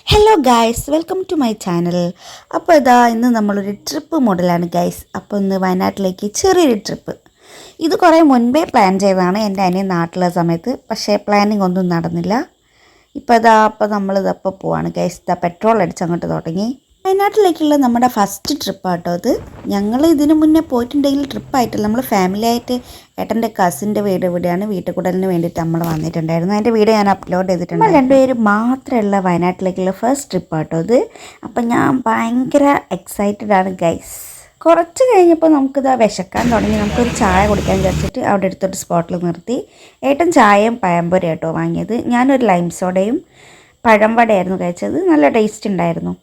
Hello guys, welcome to my channel. അപ്പോൾ ഇതാ ഇന്ന് നമ്മളൊരു ട്രിപ്പ് മോഡലാണ് ഗായ്സ്. അപ്പോൾ ഇന്ന് വയനാട്ടിലേക്ക് ചെറിയൊരു ട്രിപ്പ്. ഇത് കുറേ മുൻപേ പ്ലാൻ ചെയ്തതാണ് എൻ്റെ അനിയൻ നാട്ടിലുള്ള സമയത്ത്. പക്ഷേ പ്ലാനിങ് ഒന്നും നടന്നില്ല. അപ്പോൾ നമ്മളിതപ്പോൾ പോവാണ് ഗായ്സ്. ഇതാ പെട്രോൾ അടിച്ച് അങ്ങോട്ട് തുടങ്ങി. വയനാട്ടിലേക്കുള്ള നമ്മുടെ ഫസ്റ്റ് ട്രിപ്പാട്ടോ അത്. ഞങ്ങൾ ഇതിനു മുന്നേ പോയിട്ടുണ്ടെങ്കിൽ ട്രിപ്പായിട്ടില്ല, നമ്മൾ ഫാമിലി ആയിട്ട് ഏട്ടൻ്റെ കസിൻ്റെ വീട് ഇവിടെയാണ്. വീട്ടുകൂടലിന് വേണ്ടിയിട്ട് നമ്മൾ വന്നിട്ടുണ്ടായിരുന്നു. അതിൻ്റെ വീഡിയോ ഞാൻ അപ്ലോഡ് ചെയ്തിട്ടുണ്ട്. രണ്ടുപേരും മാത്രമുള്ള വയനാട്ടിലേക്കുള്ള ഫസ്റ്റ് ട്രിപ്പാട്ടോ അത്. അപ്പം ഞാൻ ഭയങ്കര എക്സൈറ്റഡ് ആണ് ഗൈസ്. കുറച്ച് കഴിഞ്ഞപ്പോൾ നമുക്കിത് വിശക്കാൻ തുടങ്ങി. നമുക്കൊരു ചായ കുടിക്കാൻ വിചാരിച്ചിട്ട് അവിടെ അടുത്തൊരു സ്പോട്ടിൽ നിർത്തി. ഏട്ടൻ ചായയും പഴംപൊരി ആട്ടോ വാങ്ങിയത്. ഞാനൊരു ലൈം സോഡയും പഴംവടയായിരുന്നു കഴിച്ചത്. നല്ല ടേസ്റ്റ് ഉണ്ടായിരുന്നു.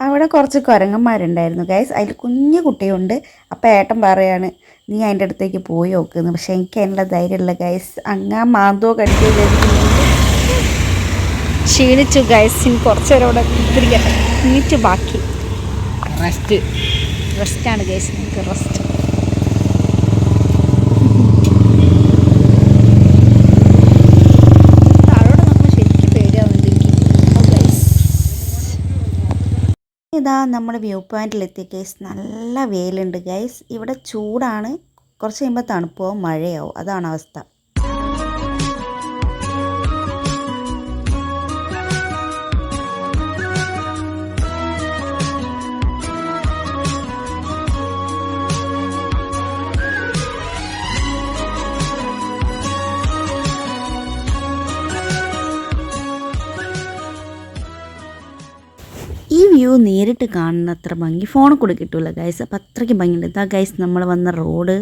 അവിടെ കുറച്ച് കുരങ്ങന്മാരുണ്ടായിരുന്നു ഗൈസ്. അതിൽ കുഞ്ഞു കുട്ടിയുണ്ട്. അപ്പോൾ ഏട്ടൻ പറയാണ് നീ അതിൻ്റെ അടുത്തേക്ക് പോയി നോക്കുന്നു. പക്ഷെ എനിക്ക് അതിനുള്ള ധൈര്യമുള്ള ഗൈസ്. അങ്ങാ മാന്തോ കടിക്കുക ക്ഷീണിച്ചു ഗൈസ്. ഇനി കുറച്ച് നേരം അവിടെ തിരികട്ടെ. നീറ്റ് ബാക്കി റെസ്റ്റാണ് ഗൈസ്. നിങ്ങൾക്ക് റെസ്റ്റ്. ഇതാ നമ്മൾ വ്യൂ പോയിന്റിലെത്തി ഗൈസ്. നല്ല വെയിലുണ്ട് ഗൈസ്. ഇവിടെ ചൂടാണ്. കുറച്ച് കഴിയുമ്പോൾ തണുപ്പാവും, മഴയാവും. അതാണ് അവസ്ഥ. ഈ വ്യൂ നേരിട്ട് കാണുന്ന അത്ര ഭംഗി ഫോണിൽ കൂടെ കിട്ടൂല ഗൈസ്. അപ്പം അത്രയ്ക്ക് ഭംഗിയുണ്ട്. ഇതാ ഗൈസ് നമ്മൾ വന്ന റോഡ്.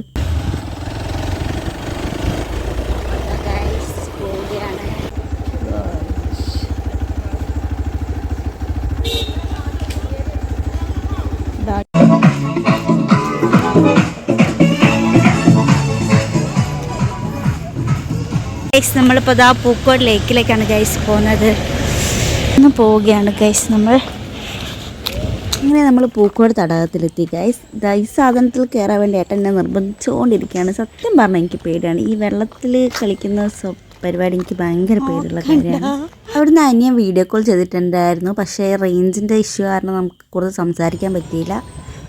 ഗൈസ് നമ്മളിപ്പോൾ ഇതാ പൂക്കോട് ലേക്കിലേക്കാണ് ഗൈസ് പോകുന്നത്. പോവുകയാണ് ഗൈസ് നമ്മൾ. അങ്ങനെ നമ്മൾ പൂക്കോട് തടാകത്തിലെത്തി ഗൈസ്. ഈ സാധനത്തിൽ കയറാൻ വേണ്ടി ഏട്ടൻ എന്നെ നിർബന്ധിച്ചുകൊണ്ടിരിക്കുകയാണ്. സത്യം പറഞ്ഞാൽ എനിക്ക് പേടിയാണ്. ഈ വെള്ളത്തിൽ കളിക്കുന്ന പരിപാടി എനിക്ക് ഭയങ്കര പേടിയുള്ള കാര്യമാണ്. അവിടുന്ന് അനിയൻ വീഡിയോ കോൾ ചെയ്തിട്ടുണ്ടായിരുന്നു. പക്ഷേ റേഞ്ചിൻ്റെ ഇഷ്യൂ കാരണം നമുക്ക് കൂടുതൽ സംസാരിക്കാൻ പറ്റിയില്ല.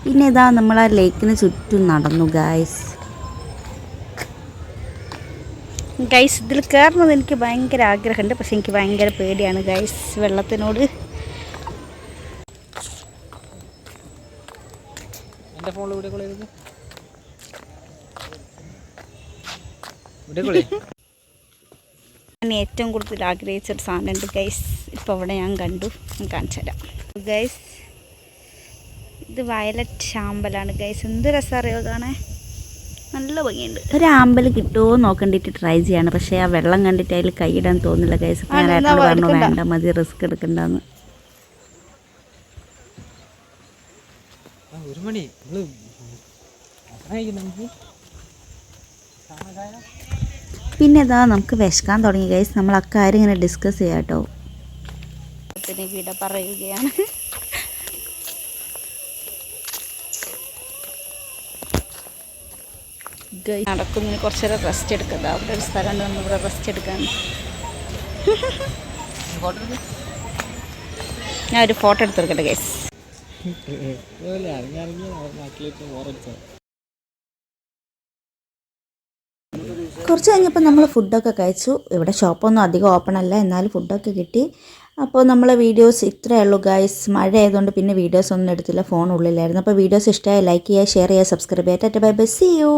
പിന്നെ ഇതാ നമ്മൾ ആ ലേക്കിന് ചുറ്റും നടന്നു ഗൈസ്. ഗൈസ് ഇതിൽ കയറുന്നത് എനിക്ക് ഭയങ്കര ആഗ്രഹമുണ്ട്. പക്ഷെ എനിക്ക് ഭയങ്കര പേടിയാണ് ഗൈസ് വെള്ളത്തിനോട്. ഞാൻ ഏറ്റവും കൂടുതൽ ആഗ്രഹിച്ചൊരു സാധനമുണ്ട് ഗൈസ്. ഇപ്പോൾ അവിടെ ഞാൻ കണ്ടു. ഞാൻ കാണിച്ചു തരാം ഗൈസ്. ഇത് വയലറ്റ് ആമ്പലാണ് ഗൈസ്. എന്ത് രസമറിയോ കാണാൻ. നല്ല ഭംഗിയുണ്ട്. ഒരു ആമ്പൽ കിട്ടുമോ നോക്കണ്ടിട്ട് ട്രൈ ചെയ്യാണ്. പക്ഷേ ആ വെള്ളം കണ്ടിട്ട് അതിൽ കൈയിടാൻ തോന്നില്ല ഗൈസ്. ഞാൻ ഏട്ടനോട് പറഞ്ഞു വേണ്ട മതി, റിസ്ക് എടുക്കണ്ടെന്ന്. പിന്നെ ഇതാ നമുക്ക് വിശക്കാൻ തുടങ്ങി ഗൈസ്. നമ്മൾ അക്കാര്യം ഇങ്ങനെ ഡിസ്കസ് ചെയ്യാം കേട്ടോ. വിട പറയുകയാണ്. നടക്കുന്നതിന് കുറച്ച് നേരം റെസ്റ്റ് എടുക്കുക. അവിടെ ഒരു സ്ഥലമുണ്ട് നമ്മളിവിടെ റെസ്റ്റ് എടുക്കാൻ. ഞാൻ ഒരു ഫോട്ടോ എടുത്തെടുക്കട്ടെ ഗൈസ്. കുറച്ച് കഴിഞ്ഞപ്പോൾ നമ്മൾ ഫുഡൊക്കെ കഴിച്ചു. ഇവിടെ ഷോപ്പൊന്നും അധികം ഓപ്പൺ അല്ല, എന്നാലും ഫുഡൊക്കെ കിട്ടി. അപ്പോൾ നമ്മളെ വീഡിയോസ് ഇത്രയേ ഉള്ളൂ ഗൈസ്. മഴ ആയതുകൊണ്ട് പിന്നെ വീഡിയോസ് ഒന്നും എടുത്തില്ല, ഫോൺ ഉള്ളിലായിരുന്നു. അപ്പോൾ വീഡിയോസ് ഇഷ്ടമായി ലൈക്ക് ചെയ്യുക, ഷെയർ ചെയ്യുക, സബ്സ്ക്രൈബ് ചെയ്യുക. Bye bye, see U.